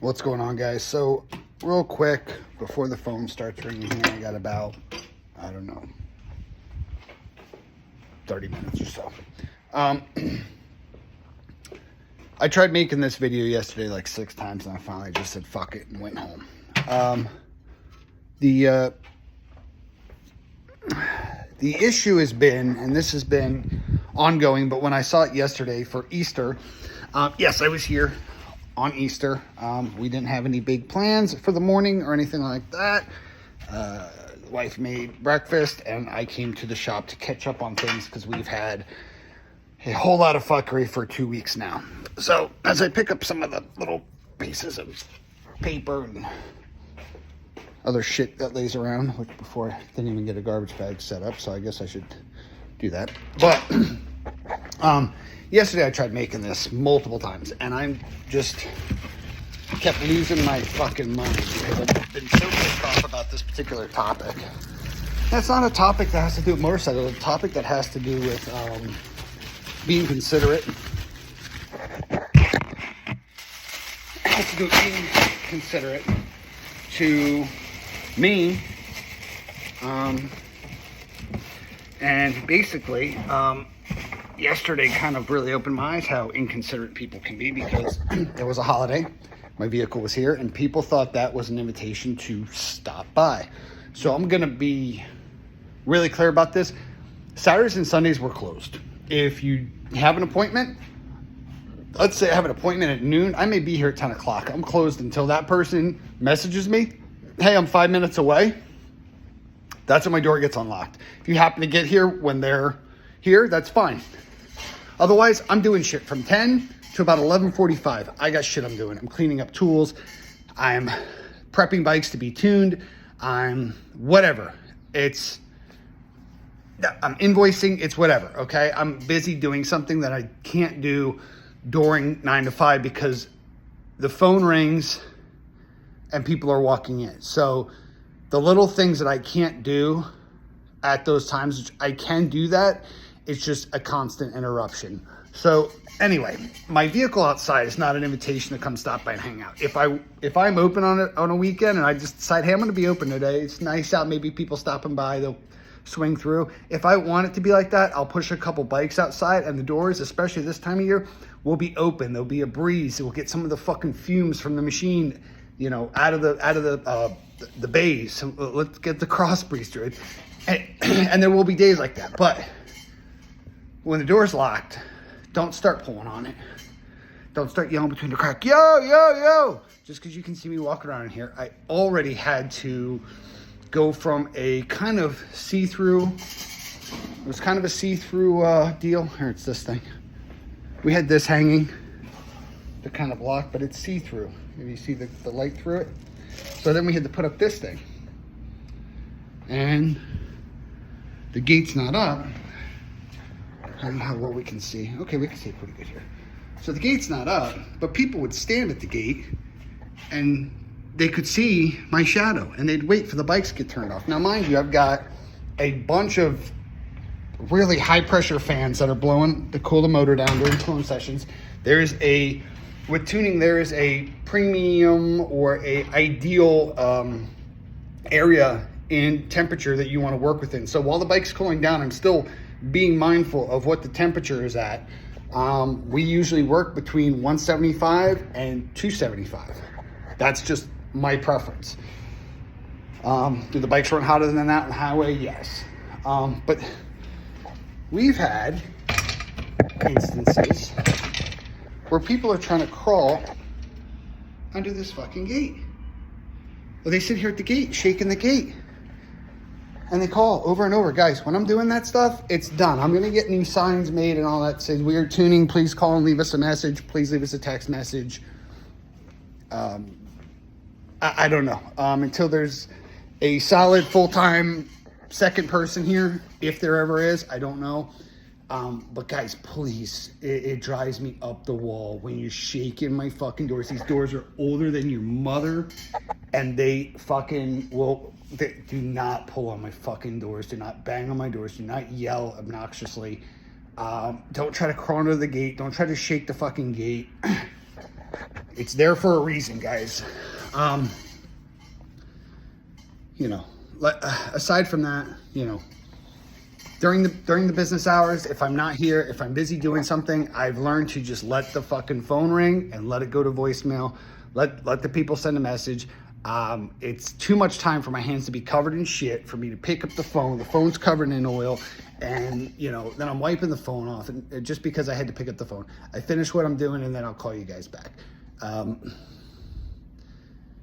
What's going on, guys? So real quick before the phone starts ringing here, I got about, I don't know, 30 minutes or so. I tried making this video yesterday like 6 times, and I finally just said fuck it and went home. The issue has been, and this has been ongoing, but when I saw it yesterday for Easter, yes, I was here on Easter. We didn't have any big plans for the morning or anything like that. The wife made breakfast, and I came to the shop to catch up on things because we've had a whole lot of fuckery for 2 weeks now. So as I pick up some of the little pieces of paper and other shit that lays around, which before I didn't even get a garbage bag set up, so I guess I should do that. But yesterday I tried making this multiple times, and I'm just kept losing my fucking mind because I've been so pissed off about this particular topic. That's not a topic that has to do with motorcycles. It's a topic that has to do with being considerate. It has to do with being considerate to me. And basically, yesterday kind of really opened my eyes how inconsiderate people can be, because there was a holiday, my vehicle was here, and people thought that was an invitation to stop by. So I'm gonna be really clear about this. Saturdays and Sundays were closed. If you have an appointment, let's say I have an appointment at noon, I may be here at 10 o'clock. I'm closed until that person messages me, hey, I'm 5 minutes away. That's when my door gets unlocked. If you happen to get here when they're here, that's fine. Otherwise, I'm doing shit from 10 to about 11:45. I got shit I'm doing. I'm cleaning up tools. I'm prepping bikes to be tuned. I'm whatever. I'm invoicing. It's whatever, okay? I'm busy doing something that I can't do during 9 to 5 because the phone rings and people are walking in. So the little things that I can't do at those times, which I can do that, it's just a constant interruption. So anyway, my vehicle outside is not an invitation to come stop by and hang out. If I'm open on a weekend and I just decide, hey, I'm gonna be open today, it's nice out, maybe people stopping by, they'll swing through. If I want it to be like that, I'll push a couple bikes outside, and the doors, especially this time of year, will be open. There'll be a breeze. We'll get some of the fucking fumes from the machine, you know, out of the bays. So let's get the cross breeze through it. And there will be days like that. But when the door's locked, don't start pulling on it. Don't start yelling between the crack, yo, yo, yo. Just because you can see me walking around in here, I already had to go from a kind of see-through, it was kind of a see-through deal. Here, it's this thing. We had this hanging to kind of block, but it's see-through. You see the light through it? So then we had to put up this thing. And the gate's not up. I don't know how well we can see. Okay, we can see it pretty good here. So the gate's not up, but people would stand at the gate and they could see my shadow, and they'd wait for the bikes to get turned off. Now, mind you, I've got a bunch of really high pressure fans that are blowing to cool the motor down during tone sessions. With tuning, there is a premium or a ideal area in temperature that you want to work within. So while the bike's cooling down, I'm still being mindful of what the temperature is at. We usually work between 175 and 275. That's just my preference. Do the bikes run hotter than that on the highway? Yes. But we've had instances where people are trying to crawl under this fucking gate. Well, they sit here at the gate, shaking the gate. And they call over and over, guys, when I'm doing that stuff, it's done. I'm gonna get new signs made and all that. Says, we are tuning, please call and leave us a message. Please leave us a text message. I don't know, until there's a solid full-time second person here, if there ever is, I don't know. But guys, please, it drives me up the wall when you're shaking my fucking doors. These doors are older than your mother, and they fucking do not pull on my fucking doors. Do not bang on my doors. Do not yell obnoxiously. Don't try to crawl under the gate. Don't try to shake the fucking gate. It's there for a reason, guys. You know, aside from that, you know, during the business hours, if I'm not here, if I'm busy doing something, I've learned to just let the fucking phone ring and let it go to voicemail. Let the people send a message. It's too much time for my hands to be covered in shit for me to pick up the phone. The phone's covered in oil, and you know, then I'm wiping the phone off, and just because I had to pick up the phone, I finish what I'm doing, and then I'll call you guys back.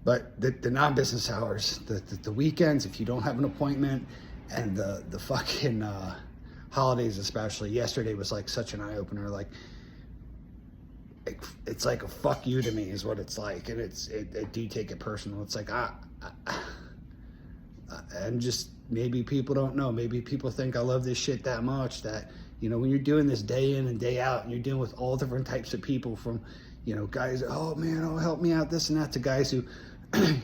But the non-business hours, the weekends, if you don't have an appointment, and the fucking holidays especially. Yesterday was like such an eye-opener. Like, it's like a fuck you to me is what it's like, and I do take it personal. It's like and just, maybe people don't know. Maybe people think I love this shit that much that, you know, when you're doing this day in and day out, and you're dealing with all different types of people, from, you know, guys, oh man, oh help me out, this and that, to guys who,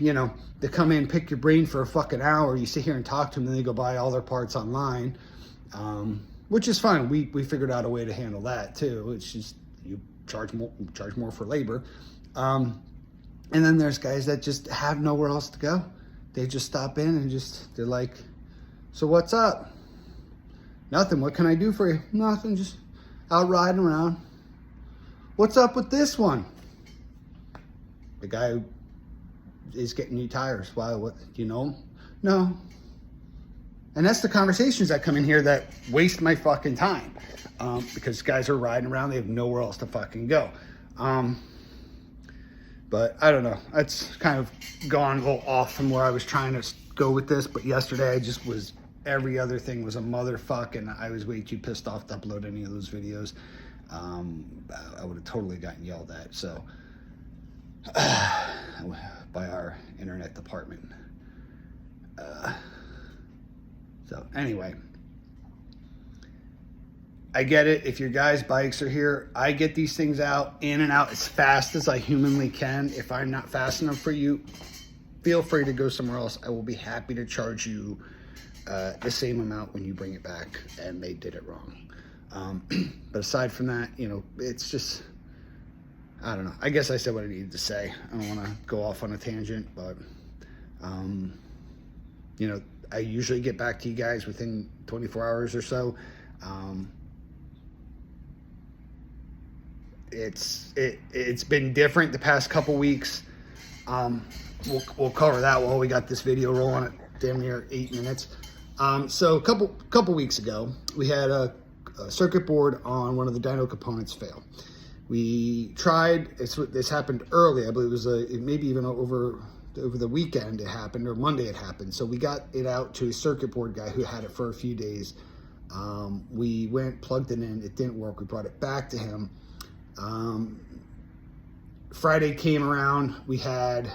you know, they come in, pick your brain for a fucking hour. You sit here and talk to them, then they go buy all their parts online, which is fine. We figured out a way to handle that too. It's just, you charge more for labor. And then there's guys that just have nowhere else to go. They just stop in and they're like, so what's up? Nothing. What can I do for you? Nothing. Just out riding around. What's up with this one? The guy who is getting new tires. Why? What? Do you know him? No. And that's the conversations that come in here that waste my fucking time, because guys are riding around. They have nowhere else to fucking go. But I don't know. That's kind of gone a little off from where I was trying to go with this. But yesterday I just was, every other thing was a motherfuck, and I was way too pissed off to upload any of those videos. I would have totally gotten yelled at. So by our internet department. So anyway, I get it. If your guys' bikes are here, I get these things out, in and out as fast as I humanly can. If I'm not fast enough for you, feel free to go somewhere else. I will be happy to charge you the same amount when you bring it back and they did it wrong. But aside from that, you know, it's just, I don't know. I guess I said what I needed to say. I don't want to go off on a tangent, but, you know, I usually get back to you guys within 24 hours or so. It's been different the past couple weeks. We'll cover that while we got this video rolling at damn near 8 minutes. So a couple weeks ago, we had a circuit board on one of the dyno components fail. We tried, this happened early, I believe it was maybe even over the weekend it happened, or Monday it happened. So we got it out to a circuit board guy who had it for a few days. We went, plugged it in, it didn't work. We brought it back to him. Friday came around, we had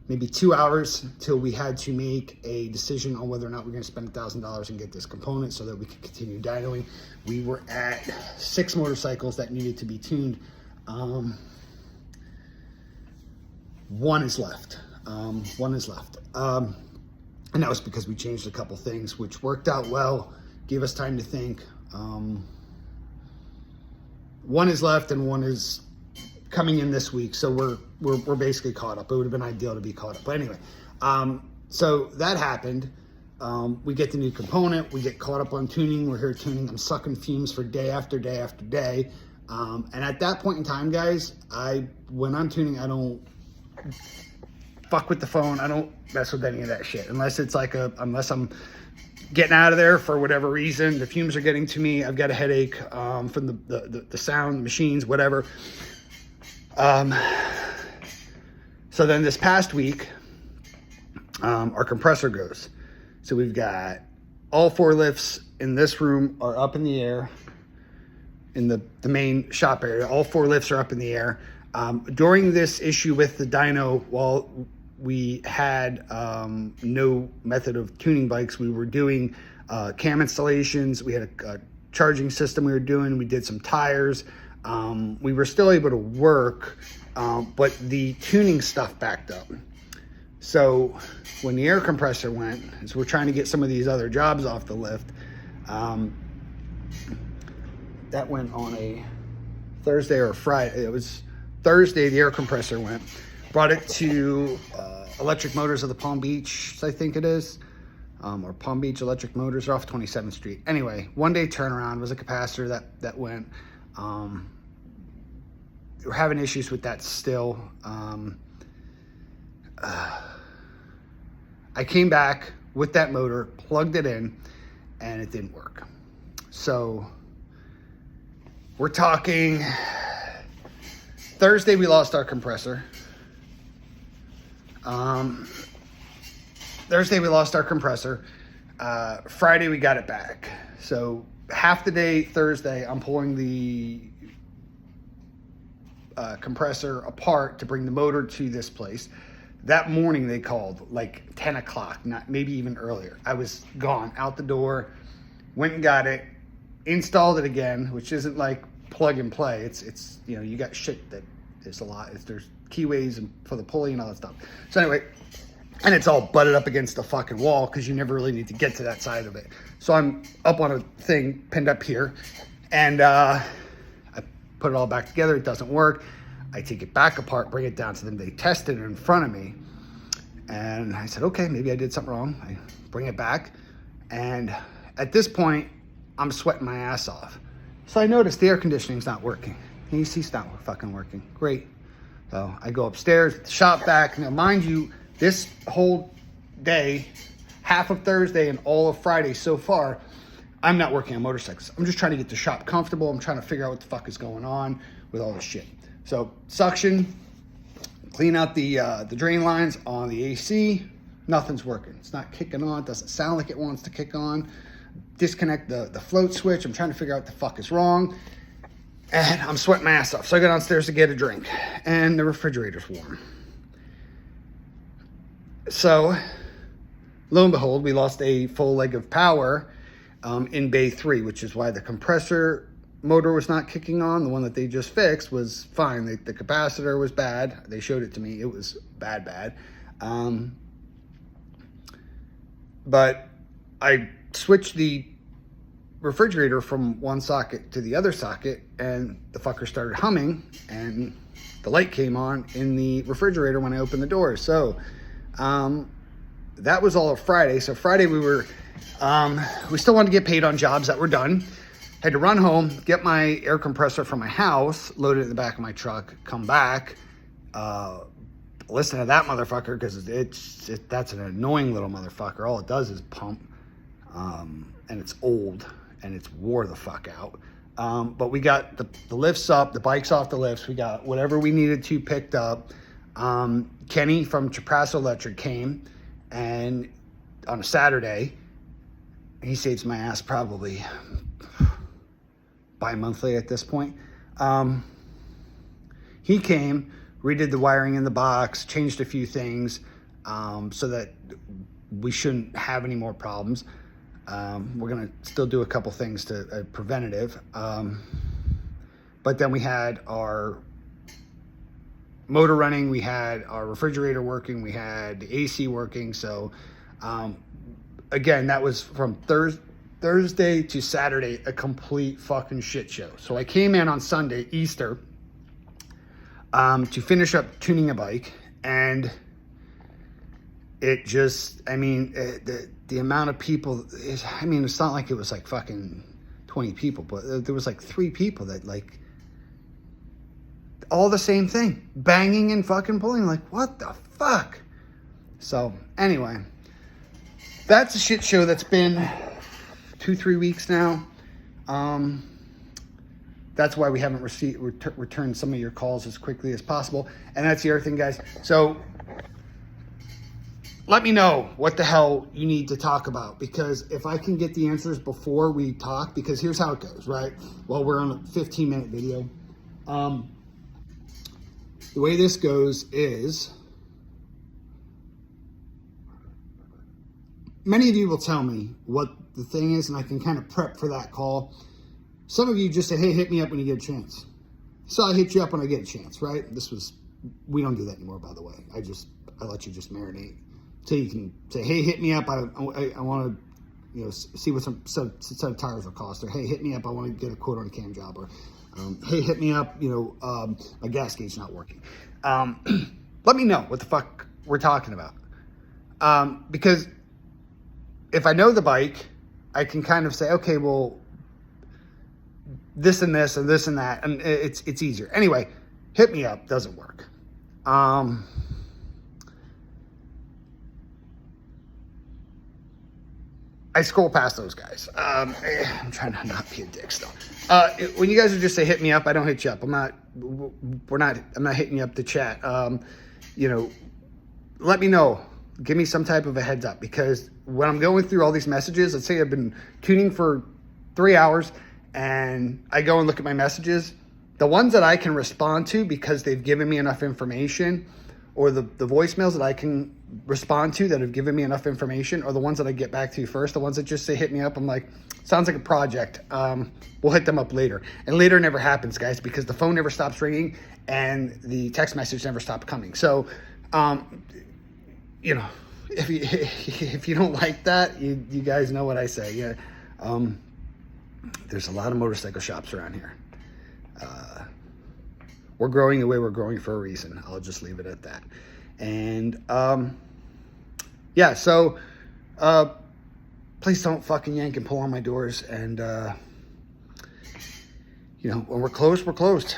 maybe 2 hours till we had to make a decision on whether or not we're going to spend $1,000 and get this component so that we could continue dynoing. We were at 6 motorcycles that needed to be tuned. One is left. And that was because we changed a couple things, which worked out well, gave us time to think. One is left and one is coming in this week, so we're basically caught up. It would have been ideal to be caught up, but anyway, so that happened. We get the new component, we get caught up on tuning, we're here tuning, I'm sucking fumes for day after day after day, and at that point in time, guys, when I'm tuning, I don't fuck with the phone, I don't mess with any of that shit, unless it's like unless I'm getting out of there for whatever reason, the fumes are getting to me, I've got a headache from the sound, machines, whatever. So then this past week, our compressor goes. So we've got all 4 lifts in this room are up in the air in the main shop area. All 4 lifts are up in the air. During this issue with the dyno, while we had no method of tuning bikes, we were doing cam installations. We had a charging system we were doing. We did some tires. We were still able to work, but the tuning stuff backed up. So when the air compressor went, as we're trying to get some of these other jobs off the lift, that went on a Thursday or Friday. It was Thursday, the air compressor went. Brought it to Electric Motors of the Palm Beach, I think it is. Or Palm Beach Electric Motors, off 27th Street. Anyway, one day turnaround, was a capacitor that went. We're having issues with that still. I came back with that motor, plugged it in, and it didn't work. So we're talking Thursday, we lost our compressor. Thursday, we lost our compressor. Friday, we got it back. So half the day Thursday, I'm pulling the compressor apart to bring the motor to this place. That morning they called like 10 o'clock, not maybe even earlier. I was gone, out the door, went and got it, installed it again, which isn't like plug and play. It's you know, you got shit that is a lot. There's keyways and for the pulley and all that stuff. So anyway, and it's all butted up against the fucking wall because you never really need to get to that side of it. So I'm up on a thing pinned up here, and I put it all back together. It doesn't work. I take it back apart, bring it down to them. They tested it in front of me. And I said, okay, maybe I did something wrong. I bring it back. And at this point, I'm sweating my ass off. So I noticed the air conditioning's not working. The AC's not fucking working. Great. So I go upstairs, the shop vac. Now, mind you, this whole day, half of Thursday and all of Friday so far, I'm not working on motorcycles. I'm just trying to get the shop comfortable. I'm trying to figure out what the fuck is going on with all this shit. So suction, clean out the drain lines on the AC. Nothing's working. It's not kicking on. It doesn't sound like it wants to kick on. Disconnect the float switch. I'm trying to figure out what the fuck is wrong. And I'm sweating my ass off. So I go downstairs to get a drink. And the refrigerator's warm. So, lo and behold, we lost a full leg of power in Bay 3, which is why the compressor motor was not kicking on. The one that they just fixed was fine. The capacitor was bad. They showed it to me. It was bad. But I switched the refrigerator from one socket to the other socket, and the fucker started humming, and the light came on in the refrigerator when I opened the door. So that was all of Friday. So Friday we still wanted to get paid on jobs that were done. Had to run home, get my air compressor from my house, load it in the back of my truck, come back, listen to that motherfucker, because that's an annoying little motherfucker. All it does is pump, and it's old, and it's wore the fuck out. But we got the lifts up, the bikes off the lifts. We got whatever we needed to picked up. Kenny from Chaprasso Electric came, and on a Saturday, he saves my ass probably bi-monthly at this point. He came, redid the wiring in the box, changed a few things so that we shouldn't have any more problems. We're gonna still do a couple things to preventative, but then we had our motor running, we had our refrigerator working, we had the AC working. So again, that was from Thursday to Saturday, a complete fucking shit show. So I came in on Sunday, Easter, to finish up tuning a bike, and it just, I mean, the amount of people is, I mean, it's not like it was like fucking 20 people, but there was like 3 people that like, all the same thing, banging and fucking pulling, like, what the fuck? So anyway, that's a shit show that's been 2-3 weeks now. That's why we haven't returned some of your calls as quickly as possible. And that's the other thing, guys. So let me know what the hell you need to talk about, because if I can get the answers before we talk, because here's how it goes, right? Well, we're on a 15-minute video. The way this goes is, many of you will tell me what the thing is, and I can kind of prep for that call. Some of you just say, hey, hit me up when you get a chance. So I hit you up when I get a chance, right? We don't do that anymore, by the way. I let you just marinate. So you can say, hey, hit me up. I want to, see what some set of tires will cost. Or, hey, hit me up. I want to get a quote on a cam job. Or Hey, hit me up. My gas gate's not working. Let me know what the fuck we're talking about. Because if I know the bike, I can kind of say, okay, well, this and this and this and that, and it's easier. Anyway, hit me up. Doesn't work. I scroll past those guys. I'm trying to not be a dick still. When you guys would just say hit me up, I don't hit you up. I'm not hitting you up to chat. Let me know. Give me some type of a heads up, because when I'm going through all these messages, let's say I've been tuning for 3 hours and I go and look at my messages, the ones that I can respond to because they've given me enough information, or the voicemails that I can respond to that have given me enough information, or the ones that I get back to first. The ones that just say hit me up, I'm like, sounds like a project. We'll hit them up later. And later never happens, guys, because the phone never stops ringing and the text message never stopped coming. So, if you don't like that, you guys know what I say. Yeah. There's a lot of motorcycle shops around here. We're growing the way we're growing for a reason. I'll just leave it at that. And so please don't fucking yank and pull on my doors. And when we're closed, we're closed.